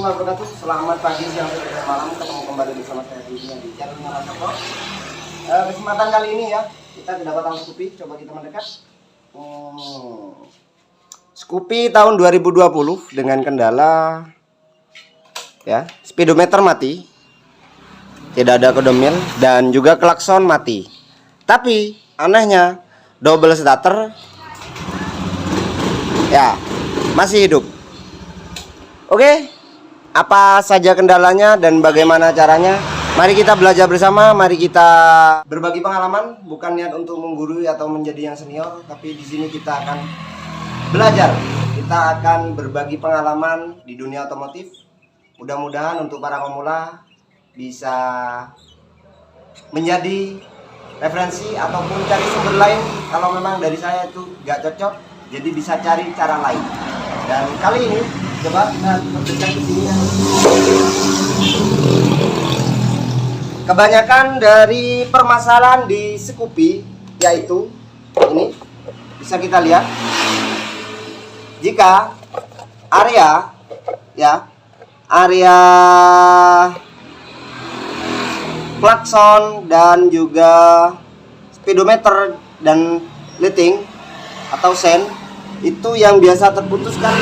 warahmatullahi wabarakatuh. Selamat pagi, siang, sore, dan malam. Ketemu kembali bersama saya di channelnya Mas Joko. Kesempatan kali ini ya, kita kedapatan Scoopy. Coba kita mendekat. Scoopy tahun 2020 dengan kendala ya, speedometer mati, tidak ada kodemil, dan juga klakson mati. Tapi anehnya double starter ya masih hidup. Oke, apa saja kendalanya dan bagaimana caranya? Mari kita belajar bersama. Mari kita berbagi pengalaman. Bukan niat untuk menggurui atau menjadi yang senior, tapi di sini kita akan belajar. Kita akan berbagi pengalaman di dunia otomotif. Mudah-mudahan untuk para pemula bisa menjadi referensi ataupun cari sumber lain. Kalau memang dari saya itu nggak cocok, jadi bisa cari cara lain. Dan kali ini coba kita mendekat ke sini. Kebanyakan dari permasalahan di Scoopy yaitu ini bisa kita lihat, jika area klakson dan juga speedometer dan lighting atau sen itu yang biasa terputuskan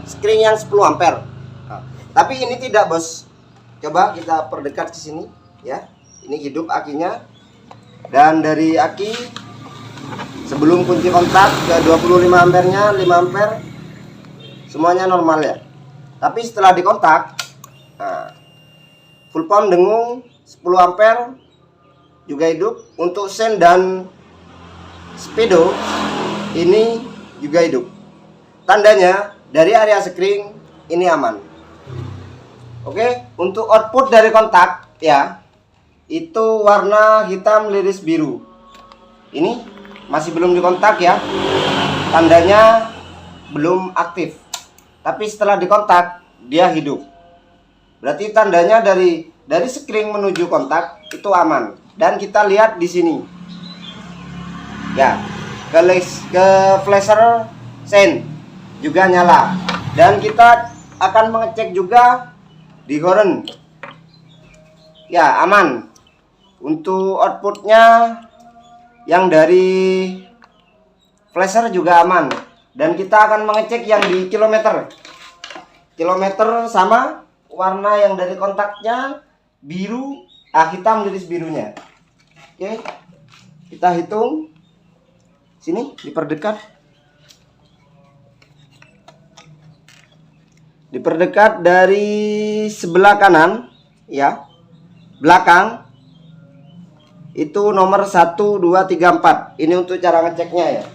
screen yang 10 ampere. Nah, tapi ini tidak, bos. Coba kita perdekat ke sini ya. Ini hidup akinya. Dan dari aki sebelum kunci kontak ke 25 ampernya, 5 ampere semuanya normal ya. Tapi setelah dikontak, nah, full pound dengung 10 ampere juga hidup. Untuk sen dan speedo ini juga hidup. Tandanya dari area screen ini aman. Oke, untuk output dari kontak ya, itu warna hitam liris biru. Ini masih belum dikontak ya. Tandanya belum aktif. Tapi setelah dikontak dia hidup. Berarti tandanya dari screen menuju kontak itu aman. Dan kita lihat di sini. Ya, ke flasher sen juga nyala. Dan kita akan mengecek juga di horn. Ya, aman. Untuk outputnya yang dari flasher juga aman. Dan kita akan mengecek yang di kilometer sama warna yang dari kontaknya biru, hitam liris birunya. Oke, kita hitung. Sini diperdekat dari sebelah kanan ya, belakang itu nomor 1 2 3 4. Ini untuk cara ngeceknya ya.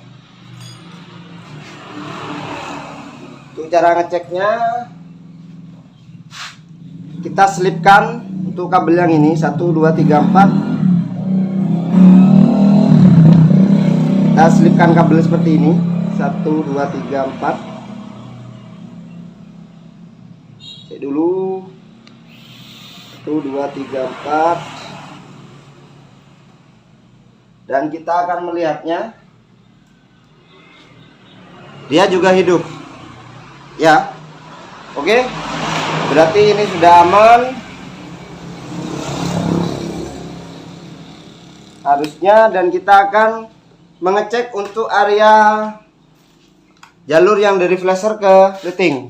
Untuk cara ngeceknya kita selipkan untuk kabel yang ini 1 2 3 4. Kita selipkan kabel seperti ini 1 2 3 4. Cek dulu 1 2 3 4. Dan kita akan melihatnya dia juga hidup ya. Oke, berarti ini sudah aman harusnya. Dan kita akan mengecek untuk area jalur yang dari flasher ke lighting.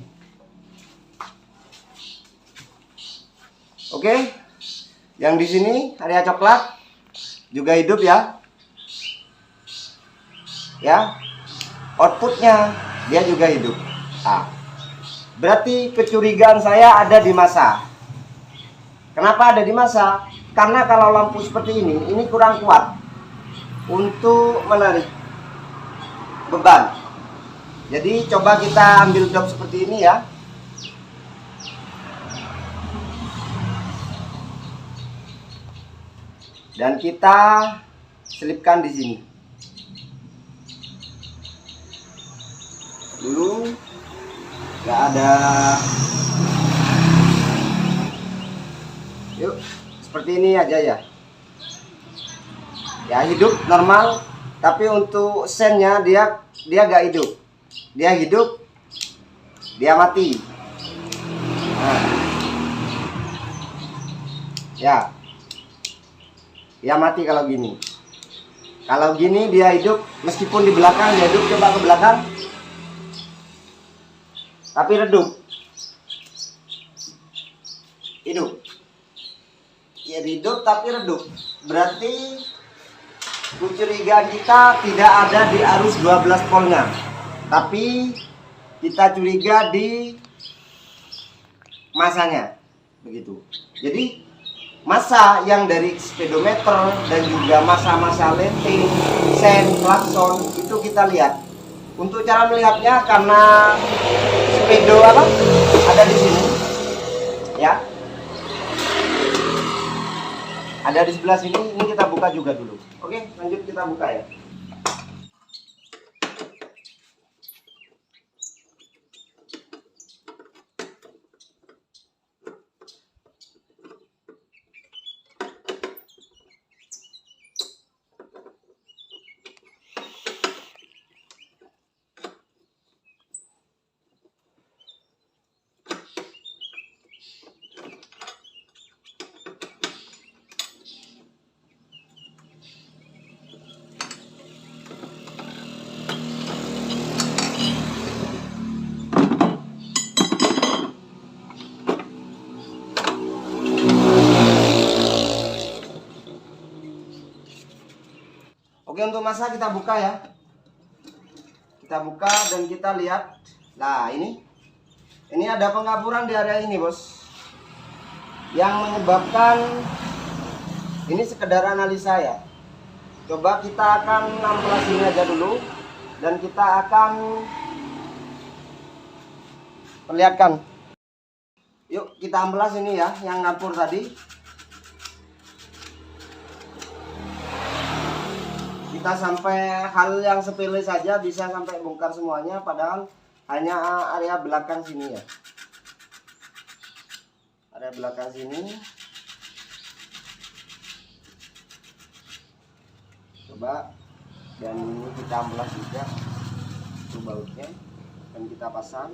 Oke, yang di sini area coklat juga hidup ya. Ya, outputnya dia juga hidup. Berarti kecurigaan saya ada di massa. Kenapa ada di massa? Karena kalau lampu seperti ini kurang kuat untuk menarik beban. Jadi coba kita ambil job seperti ini ya. Dan kita selipkan di sini. Dulu nggak ada. Yuk, seperti ini aja ya. Ya, hidup normal, tapi untuk sennya dia nggak hidup. Dia hidup dia mati. Nah, ya, dia mati kalau gini. Kalau gini dia hidup, meskipun di belakang dia hidup. Coba ke belakang, tapi redup, hidup. Ya hidup tapi redup. Berarti kecurigaan kita tidak ada di arus 12 voltnya, tapi kita curiga di masanya, begitu. Jadi masa yang dari speedometer dan juga masa-masa letting, sen, klakson itu kita lihat. Untuk cara melihatnya karena speedo ada di sini, ya. Ada di sebelah sini. Ini kita buka juga dulu. Oke, lanjut kita buka ya. Oke, untuk masa kita buka ya. Kita buka dan kita lihat. Nah, ini ada pengaburan di area ini, Bos. Yang menyebabkan ini sekedar analisa ya. Coba kita akan amplas ini aja dulu dan kita akan perlihatkan. Yuk, kita amplas ini ya, yang ngapur tadi. Kita sampai hal yang sepele saja bisa sampai bongkar semuanya, padahal hanya area belakang sini ya. Area belakang sini. Coba, dan ini kita amplas juga itu bautnya dan kita pasang.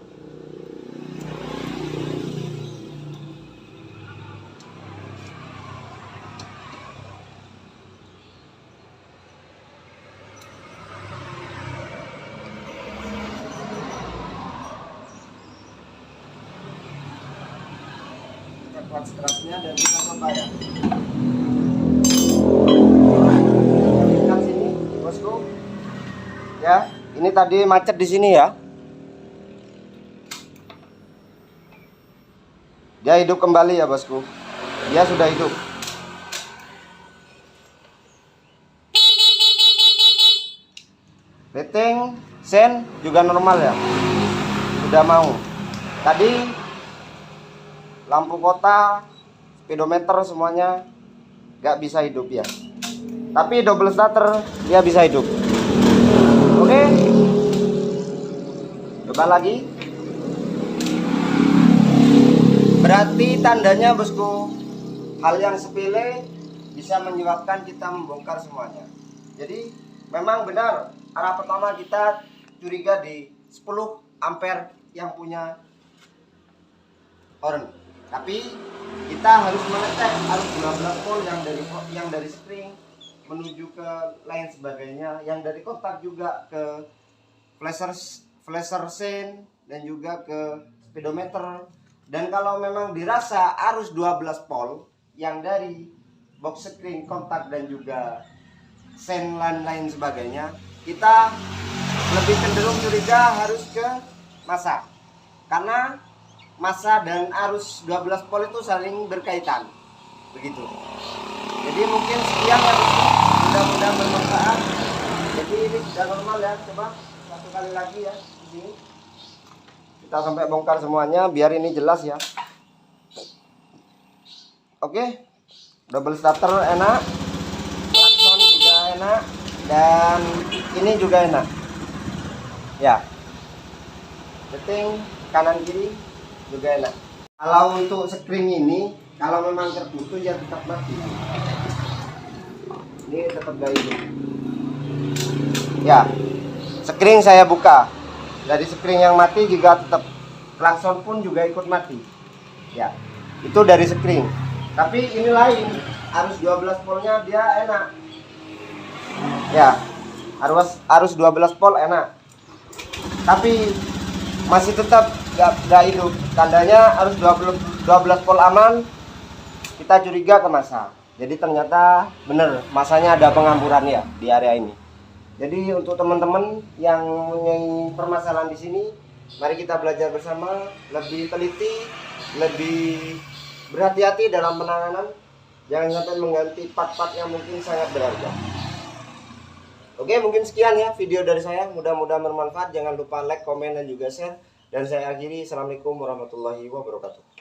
Kuat kerasnya dan kita coba ya. Lihat sini, Bosku. Ya, ini tadi macet di sini ya. Dia hidup kembali ya, Bosku. Dia sudah hidup. Rating sen juga normal ya. Sudah mau. Tadi lampu kota, speedometer semuanya nggak bisa hidup ya. Tapi double starter dia bisa hidup. Oke. Coba lagi. Berarti tandanya, Bosku, hal yang sepele bisa menyebabkan kita membongkar semuanya. Jadi memang benar, arah pertama kita curiga di 10 ampere yang punya horn. Tapi kita harus mengecek arus 12 volt yang dari spring menuju ke lain sebagainya, yang dari kontak juga ke flasher sen dan juga ke speedometer. Dan kalau memang dirasa arus 12 volt yang dari box spring, kontak dan juga sen lain sebagainya, kita lebih cenderung curiga harus ke masa, karena massa dan arus 12 volt itu saling berkaitan, begitu. Jadi mungkin sekian ya, mudah-mudahan bermanfaat. Jadi ini sudah normal ya. Coba satu kali lagi ya di sini. Kita sampai bongkar semuanya biar ini jelas ya. Oke, double starter enak, klakson juga enak, dan ini juga enak. Ya, setting kanan kiri juga enak. Kalau untuk spring ini, kalau memang terputus ya tetap mati. Ini tetap gak hidup. Ya, spring saya buka. Dari spring yang mati juga tetap klakson pun juga ikut mati. Ya, itu dari screen. Tapi ini lain, arus 12 voltnya dia enak. Ya, arus 12 volt enak. Tapi masih tetap gak hidup. Tandanya arus 12 volt aman, kita curiga ke masa. Jadi ternyata bener masanya ada penghamburan ya di area ini. Jadi untuk teman-teman yang mempunyai permasalahan di sini, mari kita belajar bersama, lebih teliti, lebih berhati-hati dalam penanganan. Jangan sampai mengganti part-part yang mungkin sangat berharga. Oke, mungkin sekian ya video dari saya. Mudah-mudahan bermanfaat. Jangan lupa like, komen, dan juga share. Dan saya akhiri. Assalamualaikum warahmatullahi wabarakatuh.